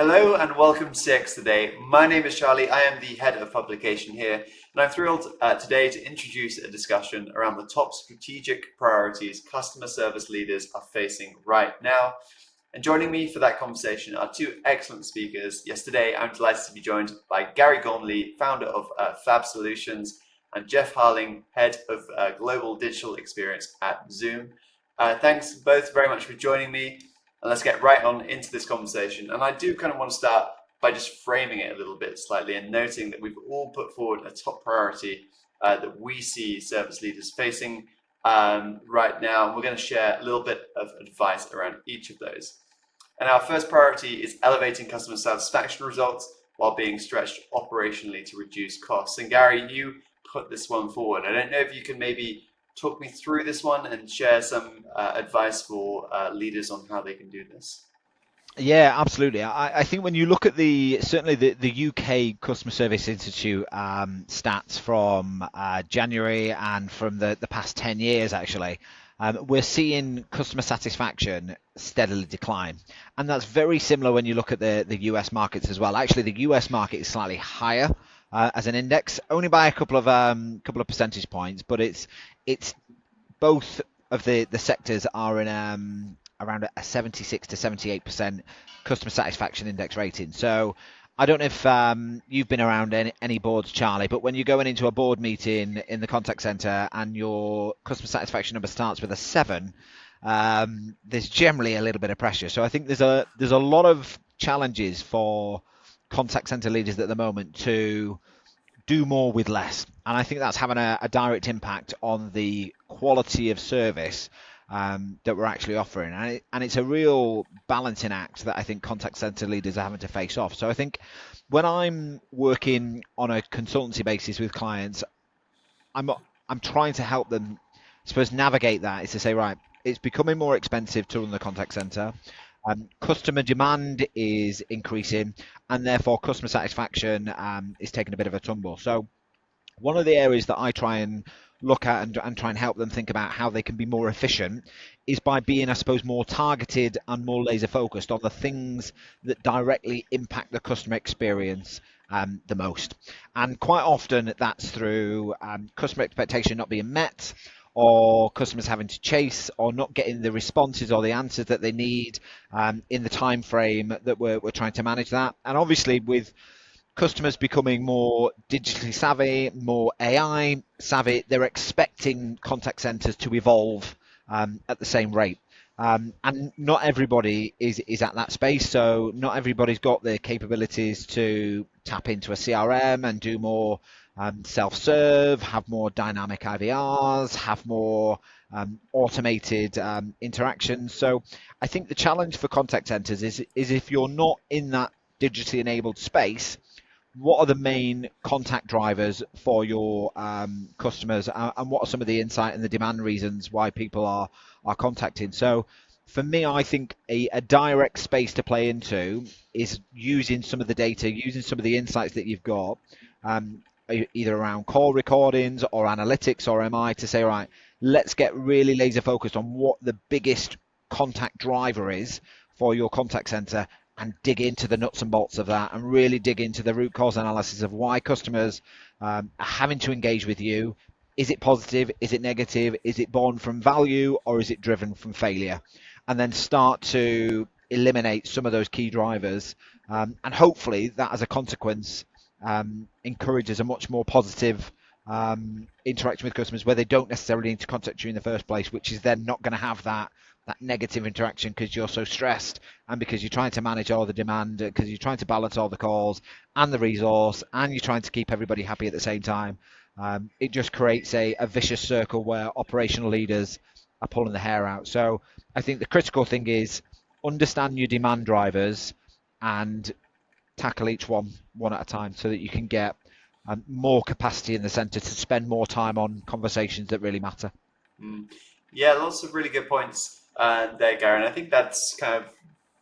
Hello and welcome to CX Today. My name is Charlie. I am the head of publication here, and I'm thrilled today to introduce a discussion around the top strategic priorities customer service leaders are facing right now. And joining me for that conversation are two excellent speakers. Yesterday, I'm delighted to be joined by Garry Gormley, founder of Fab Solutions, and Jeff Harling, head of global digital experience at Zoom. Thanks both very much for joining me. And let's get right on into this conversation. And I do kind of want to start by just framing it a little bit slightly and noting that we've all put forward a top priority that we see service leaders facing right now. And we're going to share a little bit of advice around each of those. And our first priority is elevating customer satisfaction results while being stretched operationally to reduce costs. And Garry, you put this one forward. I don't know if you can maybe talk me through this one and share some advice for leaders on how they can do this. Yeah, absolutely. I think when you look at certainly the UK Customer Service Institute stats from January and from the past 10 years, actually, we're seeing customer satisfaction steadily decline. And that's very similar when you look at the US markets as well. Actually, the US market is slightly higher as an index, only by a couple of percentage points, but it's both of the sectors are in around a 76 to 78% customer satisfaction index rating. So I don't know if you've been around any boards, Charlie, but when you're going into a board meeting in the contact center and your customer satisfaction number starts with a 7, there's generally a little bit of pressure. So I think there's a lot of challenges for contact center leaders at the moment to do more with less, and I think that's having a direct impact on the quality of service that we're actually offering, and it's a real balancing act that I think contact center leaders are having to face off. So I think when I'm working on a consultancy basis with clients, I'm trying to help them, I suppose, navigate that. Is to say, right, it's becoming more expensive to run the contact center. Customer demand is increasing, and therefore customer satisfaction is taking a bit of a tumble. So one of the areas that I try and look at and try and help them think about how they can be more efficient is by being, I suppose, more targeted and more laser focused on the things that directly impact the customer experience the most. And quite often that's through customer expectation not being met, or customers having to chase, or not getting the responses or the answers that they need in the time frame that we're trying to manage that. And obviously with customers becoming more digitally savvy, more AI savvy, they're expecting contact centers to evolve at the same rate. And not everybody is at that space, so not everybody's got the capabilities to tap into a CRM and do more self-serve, have more dynamic IVRs, have more automated interactions. So I think the challenge for contact centers is if you're not in that digitally enabled space, what are the main contact drivers for your customers, and what are some of the insight and the demand reasons why people are contacting? So for me, I think a direct space to play into is using some of the data, using some of the insights that you've got, either around call recordings or analytics or MI, to say, right, let's get really laser focused on what the biggest contact driver is for your contact center, and dig into the nuts and bolts of that, and really dig into the root cause analysis of why customers are having to engage with you. Is it positive? Is it negative? Is it born from value, or is it driven from failure? And then start to eliminate some of those key drivers, and hopefully that, as a consequence, encourages a much more positive interaction with customers, where they don't necessarily need to contact you in the first place, which is then not going to have that negative interaction because you're so stressed, and because you're trying to manage all the demand, because you're trying to balance all the calls and the resource, and you're trying to keep everybody happy at the same time. It just creates a vicious circle where operational leaders are pulling the hair out. So I think the critical thing is understand your demand drivers and tackle each one at a time, so that you can get more capacity in the centre to spend more time on conversations that really matter. Yeah, lots of really good points there, Garry. And I think that's kind of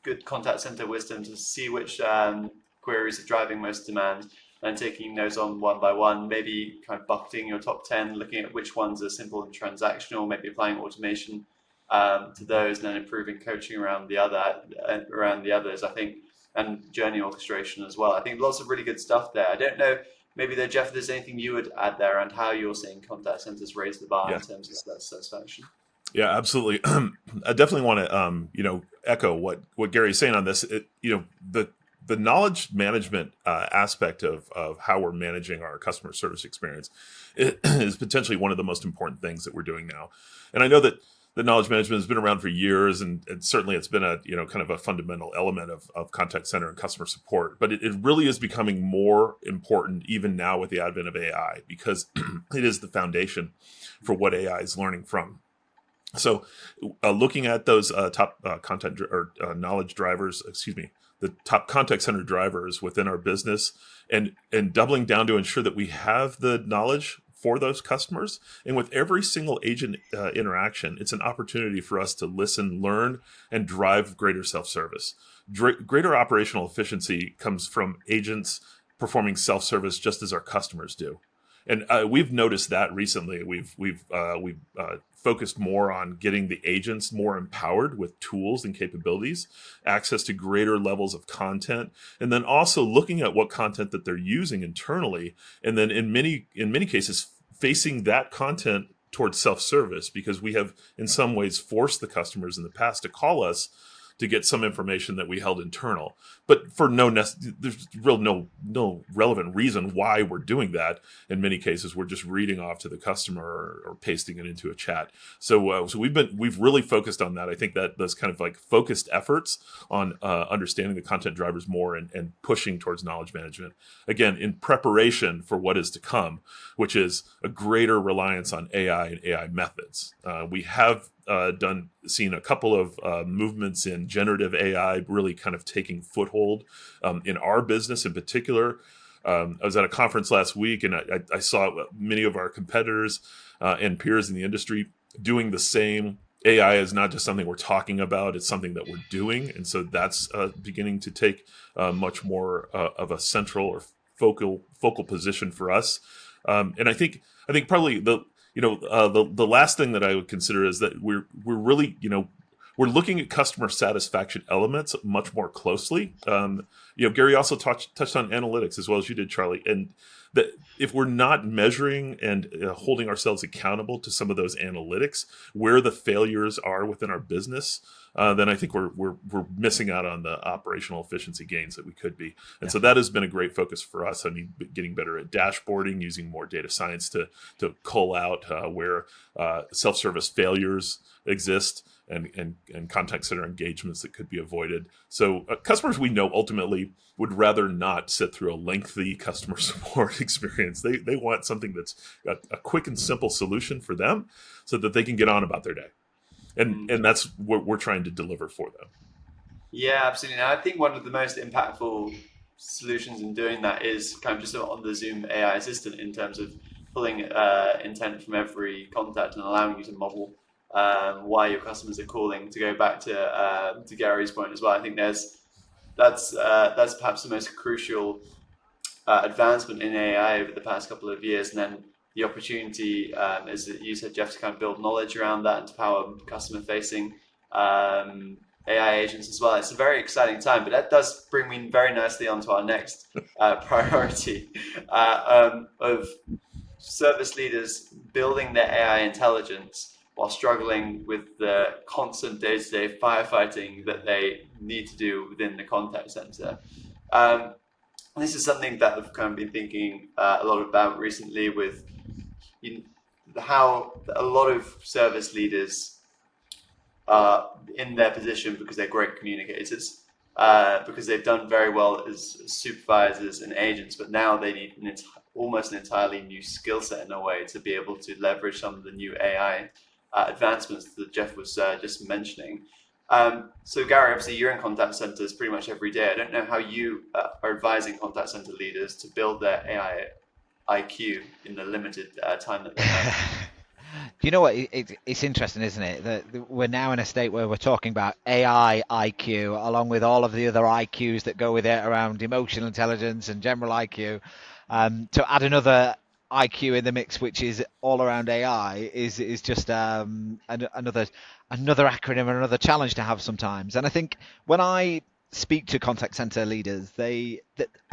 good contact center wisdom to see which queries are driving most demand and taking those on one by one, maybe kind of bucketing your top 10, looking at which ones are simple and transactional, maybe applying automation to those, and then improving coaching around the others. I think and journey orchestration as well. I think lots of really good stuff there. I don't know, maybe there, Jeff, if there's anything you would add there and how you're seeing contact centers raise the bar Yeah. in terms of satisfaction. Yeah, absolutely. I definitely want to, echo what Gary's saying on this. The knowledge management aspect of how we're managing our customer service experience is potentially one of the most important things that we're doing now. And I know that the knowledge management has been around for years, and certainly it's been a kind of a fundamental element of contact center and customer support. But it really is becoming more important even now with the advent of AI, because it is the foundation for what AI is learning from. So, looking at those top content or knowledge drivers, the top contact center drivers within our business, and doubling down to ensure that we have the knowledge for those customers. And with every single agent interaction, it's an opportunity for us to listen, learn, and drive greater self-service. Greater operational efficiency comes from agents performing self-service just as our customers do. And we've noticed that recently. We've focused more on getting the agents more empowered with tools and capabilities, access to greater levels of content, and then also looking at what content that they're using internally, and then in many cases facing that content towards self-service, because we have in some ways forced the customers in the past to call us to get some information that we held internal, but for there's no relevant reason why we're doing that. In many cases, we're just reading off to the customer or pasting it into a chat. So we've really focused on that. I think that those kind of like focused efforts on understanding the content drivers more and pushing towards knowledge management, again, in preparation for what is to come, which is a greater reliance on AI and AI methods. We have seen a couple of movements in generative AI really kind of taking foothold in our business in particular. I was at a conference last week, and I saw many of our competitors and peers in the industry doing the same. AI is not just something we're talking about; it's something that we're doing, and so that's beginning to take much more of a central or focal position for us. And I think probably the last thing that I would consider is that we're really, we're looking at customer satisfaction elements much more closely. Gary also touched on analytics as well as you did, Charlie, and that if we're not measuring and holding ourselves accountable to some of those analytics, where the failures are within our business, then I think we're missing out on the operational efficiency gains that we could be. And so that has been a great focus for us. I mean, getting better at dashboarding, using more data science to cull out where self-service failures exist, and contact center engagements that could be avoided. So customers we know ultimately would rather not sit through a lengthy customer support experience. They want something that's a quick and simple solution for them so that they can get on about their day. And that's what we're trying to deliver for them. Yeah, absolutely. And I think one of the most impactful solutions in doing that is kind of just on the Zoom AI assistant, in terms of pulling intent from every contact and allowing you to model why your customers are calling. To go back to Gary's point as well, I think that's perhaps the most crucial advancement in AI over the past couple of years. And then the opportunity, as you said, Jeff, to kind of build knowledge around that and to power customer-facing AI agents as well. It's a very exciting time, but that does bring me very nicely onto our next priority of service leaders building their AI intelligence while struggling with the constant day-to-day firefighting that they need to do within the contact center. This is something that I've kind of been thinking a lot about recently, with how a lot of service leaders are in their position because they're great communicators, because they've done very well as supervisors and agents, but now they need almost an entirely new skill set in a way to be able to leverage some of the new AI advancements that Jeff was just mentioning. So Garry, obviously you're in contact centers pretty much every day. I don't know how you are advising contact center leaders to build their AI IQ in the limited time that they have. You know what? It's interesting, isn't it? That we're now in a state where we're talking about AI IQ, along with all of the other IQs that go with it around emotional intelligence and general IQ. To add another IQ in the mix, which is all around AI, is just another acronym and another challenge to have sometimes. And I think when I speak to contact center leaders, I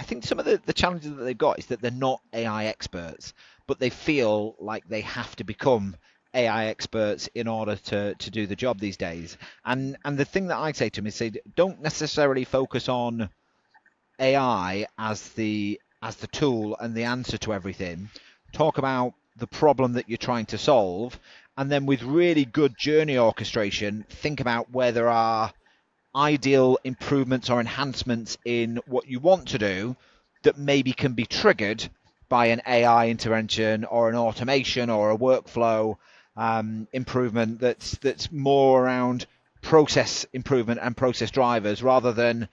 think some of the challenges that they've got is that they're not AI experts, but they feel like they have to become AI experts in order to do the job these days. And the thing that I say to them is, say, don't necessarily focus on AI as the tool and the answer to everything. Talk about the problem that you're trying to solve, and then with really good journey orchestration, think about where there are ideal improvements or enhancements in what you want to do that maybe can be triggered by an AI intervention or an automation or a workflow improvement that's more around process improvement and process drivers, rather than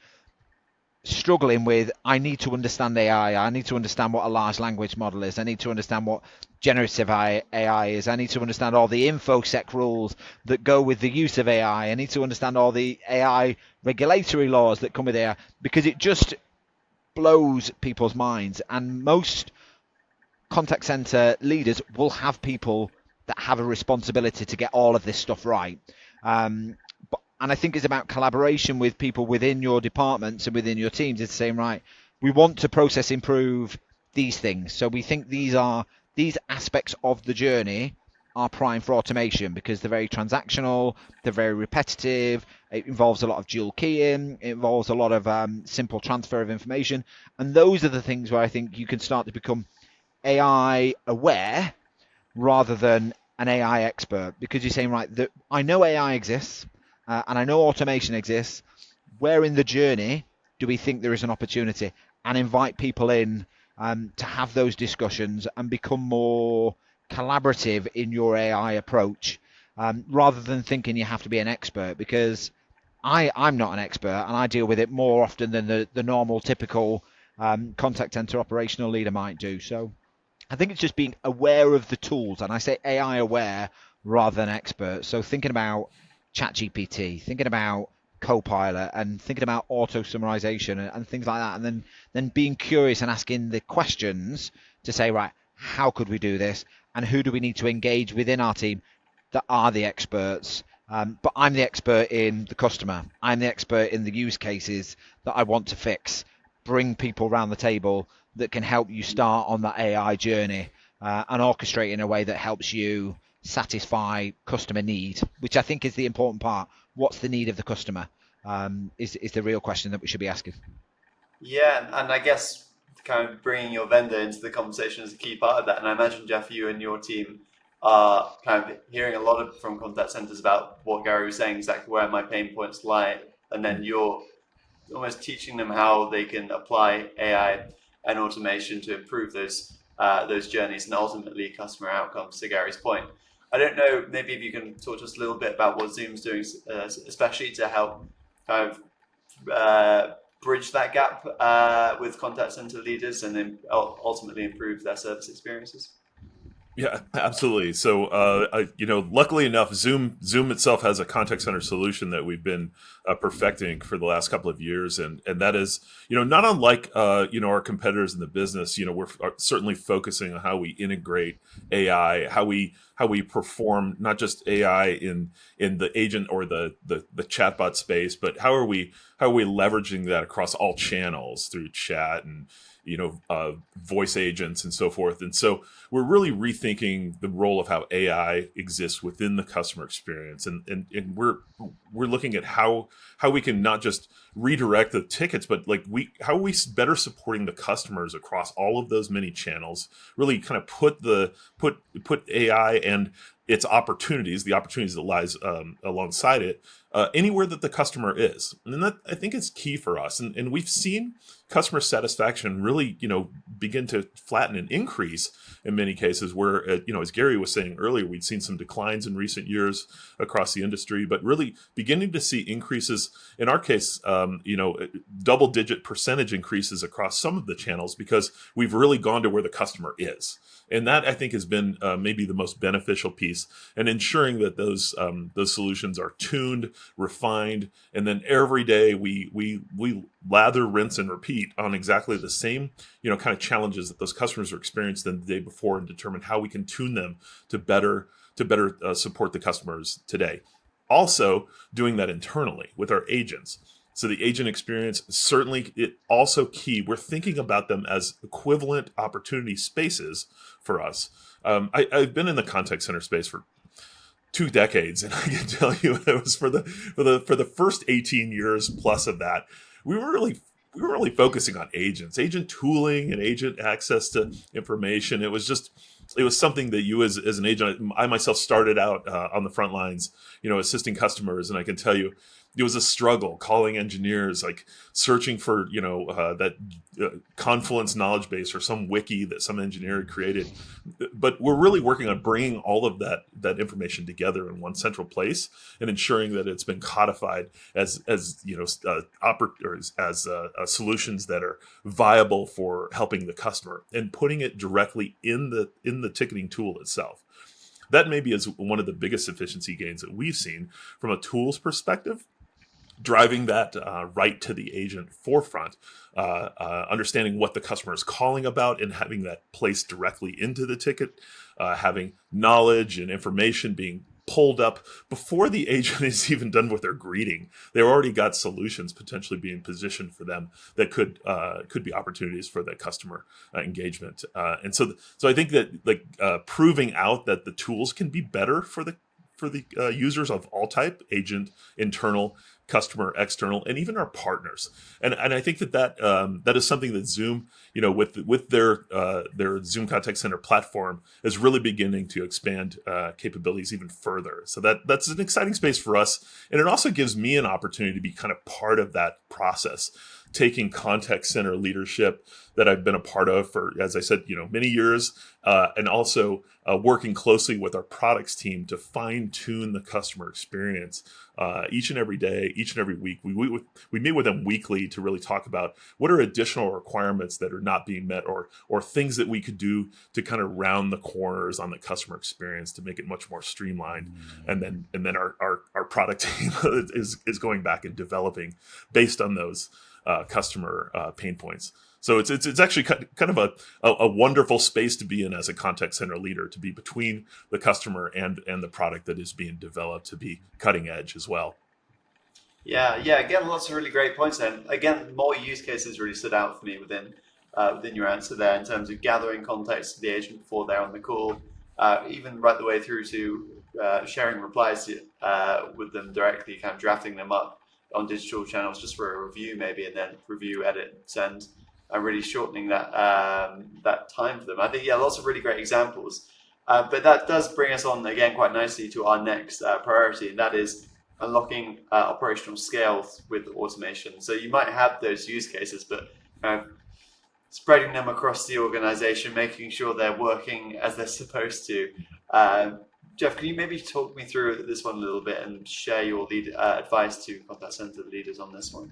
struggling with, I need to understand AI, I need to understand what a large language model is, I need to understand what generative AI is, I need to understand all the infosec rules that go with the use of AI, I need to understand all the AI regulatory laws that come with AI, because it just blows people's minds. And most contact center leaders will have people that have a responsibility to get all of this stuff right. And I think it's about collaboration with people within your departments and within your teams. It's saying, right, we want to process improve these things. So we think these aspects of the journey are prime for automation because they're very transactional, they're very repetitive, it involves a lot of dual keying, it involves a lot of simple transfer of information. And those are the things where I think you can start to become AI aware rather than an AI expert, because you're saying, right, I know AI exists and I know automation exists. Where in the journey do we think there is an opportunity? And invite people in to have those discussions and become more collaborative in your AI approach, rather than thinking you have to be an expert, because I'm not an expert and I deal with it more often than the normal typical contact center operational leader might do. So I think it's just being aware of the tools, and I say AI aware rather than expert. So thinking about ChatGPT, thinking about Copilot, and thinking about auto summarization and things like that, and then being curious and asking the questions to say, right, how could we do this, and who do we need to engage within our team that are the experts. But I'm the expert in the customer. I'm the expert in the use cases that I want to fix. Bring people around the table that can help you start on that AI journey and orchestrate in a way that helps you satisfy customer need, which I think is the important part. What's the need of the customer is the real question that we should be asking. Yeah, and I guess kind of bringing your vendor into the conversation is a key part of that. And I imagine, Jeff, you and your team are kind of hearing a lot from contact centers about what Garry was saying, exactly where my pain points lie, and then you're almost teaching them how they can apply AI and automation to improve those journeys and ultimately customer outcomes. To Garry's point, I don't know, maybe if you can talk to us a little bit about what Zoom's doing, especially to help kind of bridge that gap with contact center leaders and then ultimately improve their service experiences. Yeah, absolutely. So, luckily enough, Zoom itself has a contact center solution that we've been perfecting for the last couple of years, and that is, not unlike our competitors in the business. We're certainly focusing on how we integrate AI, how we perform not just AI in the agent or the chatbot space, but how are we leveraging that across all channels through chat and voice agents and so forth. And so we're really rethinking the role of how AI exists within the customer experience. And we're looking at how we can not just redirect the tickets, but how are we better supporting the customers across all of those many channels, really kind of put AI and its opportunities, the opportunities that lies alongside it, anywhere that the customer is. And that, I think, is key for us. And we've seen customer satisfaction really, begin to flatten and increase in many cases where, as Garry was saying earlier, we'd seen some declines in recent years across the industry, but really beginning to see increases, in our case, double-digit percentage increases across some of the channels because we've really gone to where the customer is. And that, I think, has been maybe the most beneficial piece, and ensuring that those solutions are tuned, refined, and then every day we lather, rinse, and repeat on exactly the same kind of challenges that those customers are experiencing the day before, and determine how we can tune them to better support the customers today. Also, doing that internally with our agents. So the agent experience, certainly it also key. We're thinking about them as equivalent opportunity spaces for us. I've been in the contact center space for 2 decades, and I can tell you it was for the first 18 years plus of that, we were really focusing on agent tooling and agent access to information. It was something that you as an agent, I myself started out on the front lines, assisting customers, and I can tell you it was a struggle calling engineers, like searching for that Confluence knowledge base or some wiki that some engineer had created. But we're really working on bringing all of that information together in one central place and ensuring that it's been codified as solutions that are viable for helping the customer, and putting it directly in the ticketing tool itself. That maybe is one of the biggest efficiency gains that we've seen from a tools perspective, driving that right to the agent forefront, understanding what the customer is calling about and having that placed directly into the ticket, having knowledge and information being pulled up before the agent is even done with their greeting. They've already got solutions potentially being positioned for them that could be opportunities for the customer engagement. And so I think that proving out that the tools can be better for the users of all type, agent, internal, customer, external, and even our partners. And I think that is something that Zoom, with their Zoom Contact Center platform, is really beginning to expand capabilities even further. So that's an exciting space for us, and it also gives me an opportunity to be kind of part of that process, taking contact center leadership that I've been a part of for, as I said, many years, and also working closely with our products team to fine tune the customer experience each and every day, each and every week. We meet with them weekly to really talk about what are additional requirements that are not being met, or things that we could do to kind of round the corners on the customer experience to make it much more streamlined. And then our product team is going back and developing based on those customer pain points. So it's actually kind of a wonderful space to be in as a contact center leader, to be between the customer and the product that is being developed to be cutting edge as well. Yeah. Again, lots of really great points there. And again, more use cases really stood out for me within your answer there, in terms of gathering context to the agent before they're on the call, even right the way through to sharing replies with them directly, kind of drafting them up on digital channels just for a review maybe, and then review, edit, send, and really shortening that time for them. I think, lots of really great examples. But that does bring us on again quite nicely to our next priority, and that is unlocking operational scale with automation. So you might have those use cases, but spreading them across the organization, making sure they're working as they're supposed to. Jeff, can you maybe talk me through this one a little bit and share your advice to contact center leaders on this one?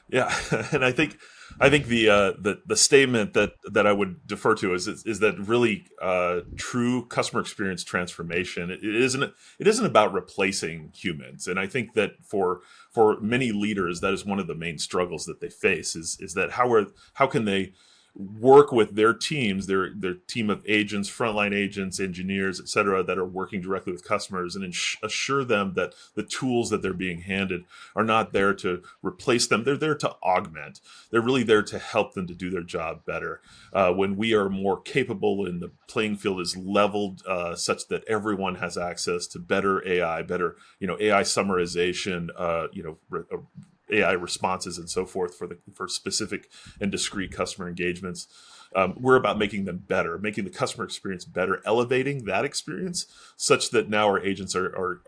Yeah, and I think the statement that I would defer to is that really true customer experience transformation. It isn't about replacing humans, and I think that for many leaders, that is one of the main struggles that they face. Is that how can they work with their teams, their team of agents, frontline agents, engineers, et cetera, that are working directly with customers, and assure them that the tools that they're being handed are not there to replace them. They're there to augment. They're really there to help them to do their job better. When we are more capable and the playing field is leveled such that everyone has access to better AI, better AI summarization, AI responses and so forth for specific and discrete customer engagements. We're about making them better, making the customer experience better, elevating that experience such that now our agents are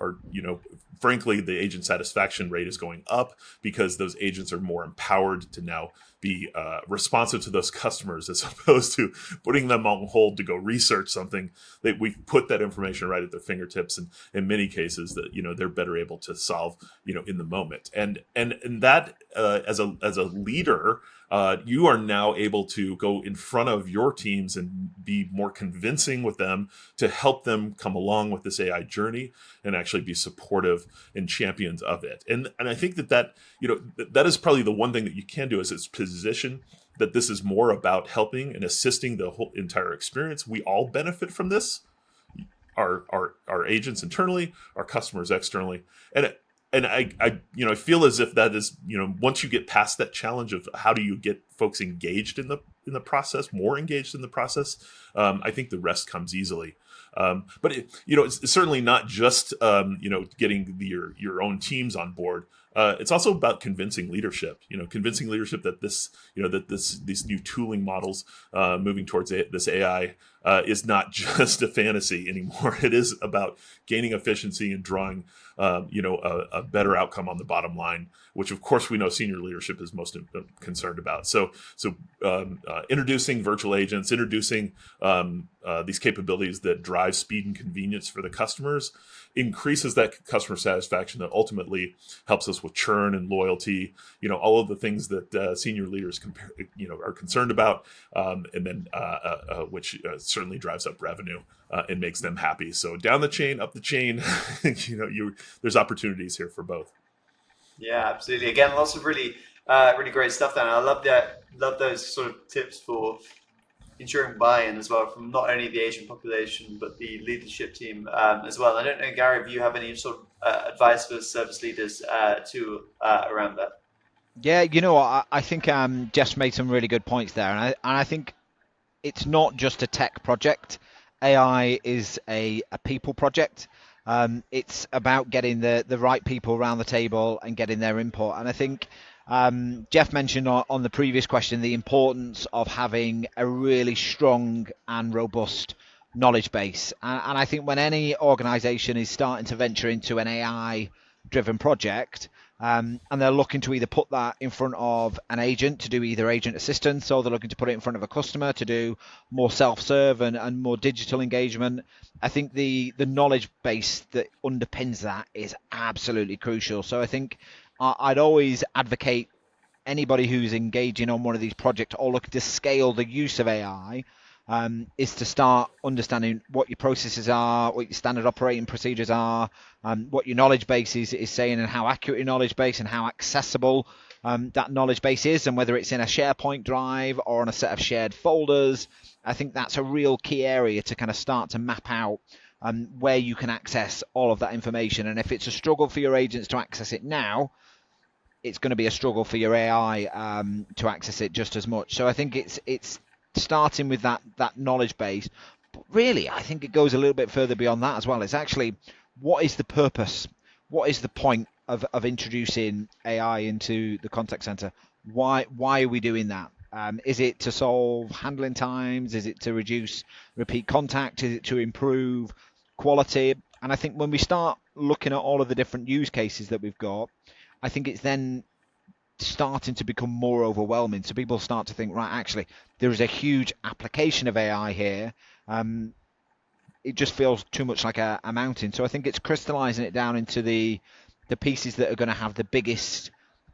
frankly, the agent satisfaction rate is going up because those agents are more empowered to now be responsive to those customers, as opposed to putting them on hold to go research something. That we put that information right at their fingertips, and in many cases that they're better able to solve in the moment. And that as a leader, you are now able to go in front of your teams and be more convincing with them to help them come along with this AI journey and actually be supportive and champions of it. And I think that is probably the one thing that you can do, is its position that this is more about helping and assisting the whole entire experience. We all benefit from this, our agents internally, our customers externally. And and I feel as if that is, once you get past that challenge of how do you get folks engaged in the process, more engaged in the process, I think the rest comes easily. But it's certainly not just getting your own teams on board. It's also about convincing leadership. Convincing leadership that these new tooling models moving towards this AI is not just a fantasy anymore. It is about gaining efficiency and drawing a better outcome on the bottom line, which of course we know senior leadership is most concerned about. So introducing virtual agents, introducing these capabilities that drive speed and convenience for the customers increases that customer satisfaction that ultimately helps us with churn and loyalty, all of the things that senior leaders are concerned about, and then which certainly drives up revenue and makes them happy. So down the chain, up the chain, there's opportunities here for both. Yeah, absolutely. Again, lots of really great stuff there. And I love those sort of tips for ensuring buy-in as well from not only the Asian population but the leadership team as well. I don't know, Gary, if you have any sort of advice for service leaders around that. Yeah, I think Jeff's made some really good points there, and I think it's not just a tech project. AI is a people project. It's about getting the right people around the table and getting their input. And I think Jeff mentioned on the previous question the importance of having a really strong and robust knowledge base. And I think when any organization is starting to venture into an AI-driven project, and they're looking to either put that in front of an agent to do either agent assistance, or they're looking to put it in front of a customer to do more self-serve and more digital engagement. I think the knowledge base that underpins that is absolutely crucial. So I think I'd always advocate anybody who's engaging on one of these projects or looking to scale the use of AI is to start understanding what your processes are, what your standard operating procedures are, what your knowledge base is saying, and how accurate your knowledge base and how accessible that knowledge base is, and whether it's in a SharePoint drive or on a set of shared folders. I think that's a real key area to kind of start to map out where you can access all of that information. And if it's a struggle for your agents to access it now, it's going to be a struggle for your AI to access it just as much. So I think it's starting with that knowledge base, but really I think it goes a little bit further beyond that as well. It's actually, what is the purpose, what is the point of introducing AI into the contact center? Why are we doing that? Is it to solve handling times? Is it to reduce repeat contact? Is it to improve quality? And I think when we start looking at all of the different use cases that we've got, I think it's then starting to become more overwhelming. So people start to think, right, actually, there is a huge application of AI here. It just feels too much like a mountain. So I think it's crystallizing it down into the pieces that are going to have the biggest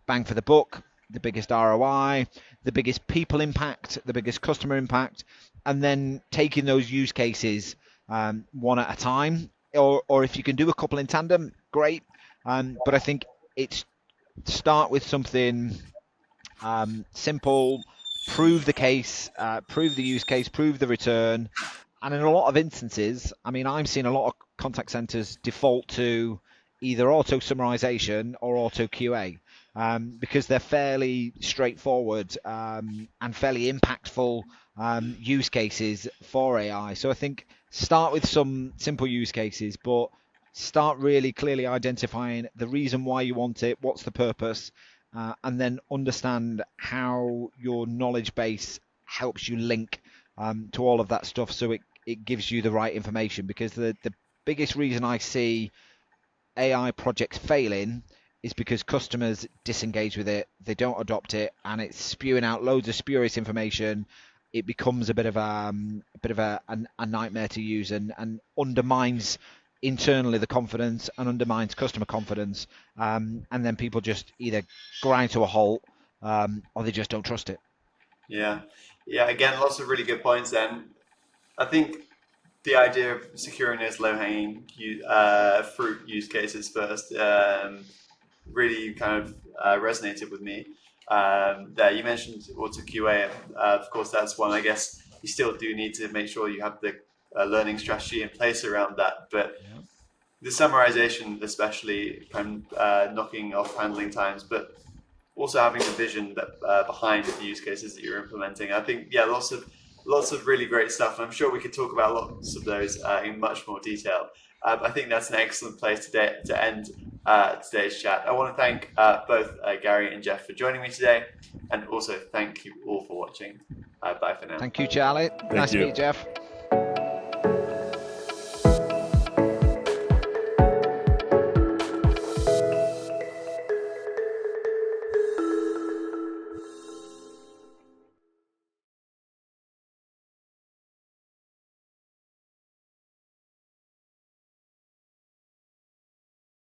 bang for the buck, the biggest ROI, the biggest people impact, the biggest customer impact, and then taking those use cases one at a time. Or if you can do a couple in tandem, great. But I think it's start with something simple, prove the case, prove the use case, prove the return. And in a lot of instances, I mean, I'm seeing a lot of contact centers default to either auto summarization or auto QA because they're fairly straightforward and fairly impactful use cases for AI. So I think start with some simple use cases, but start really clearly identifying the reason why you want it, what's the purpose, and then understand how your knowledge base helps you link to all of that stuff so it gives you the right information. Because the biggest reason I see AI projects failing is because customers disengage with it, they don't adopt it, and it's spewing out loads of spurious information. It becomes a bit of a nightmare to use and undermines internally the confidence and undermines customer confidence, and then people just either grind to a halt or they just don't trust it. Yeah. Again, lots of really good points. Then I think the idea of securing those low-hanging fruit use cases first really kind of resonated with me. There, you mentioned auto QA. Of course, that's one. I guess you still do need to make sure you have the learning strategy in place around that, but. Yeah. the summarization, especially kind of knocking off handling times, but also having the vision that behind the use cases that you're implementing. I think, yeah, lots of really great stuff. And I'm sure we could talk about lots of those in much more detail. I think that's an excellent place to end today's chat. I want to thank both Garry and Jeff for joining me today, and also thank you all for watching. Bye for now. Thank you, Charlie. Nice to meet you, Jeff.